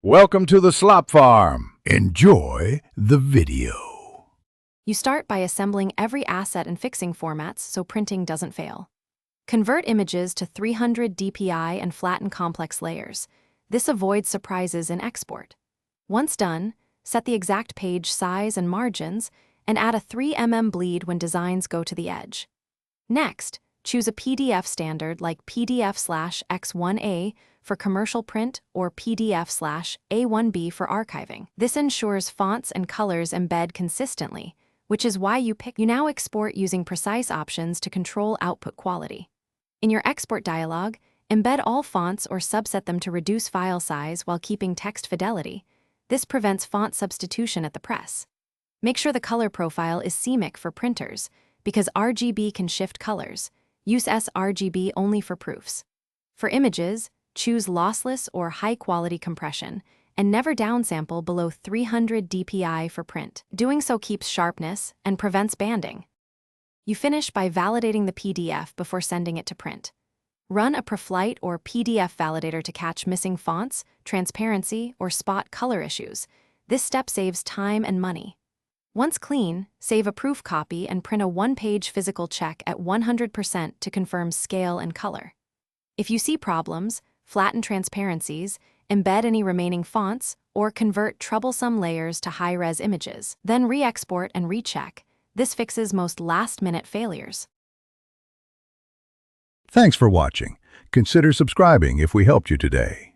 Welcome to the Slop Farm. Enjoy the video. You start by assembling every asset and fixing formats so printing doesn't fail. Convert images to 300 dpi and flatten complex layers. This avoids surprises in export. Once done, set the exact page size and margins and add a 3 mm bleed when designs go to the edge. Next, choose a PDF standard like PDF/X1A for commercial print or PDF/A1B for archiving. This ensures fonts and colors embed consistently, which is why you now export using precise options to control output quality. In your export dialog, embed all fonts or subset them to reduce file size while keeping text fidelity. This prevents font substitution at the press. Make sure the color profile is CMYK for printers, because RGB can shift colors. Use sRGB only for proofs. For images, choose lossless or high-quality compression, and never downsample below 300 dpi for print. Doing so keeps sharpness and prevents banding. You finish by validating the PDF before sending it to print. Run a preflight or PDF validator to catch missing fonts, transparency, or spot color issues. This step saves time and money. Once clean, save a proof copy and print a one-page physical check at 100% to confirm scale and color. If you see problems, flatten transparencies, embed any remaining fonts, or convert troublesome layers to high-res images. Then re-export and recheck. This fixes most last-minute failures. Thanks for watching. Consider subscribing if we helped you today.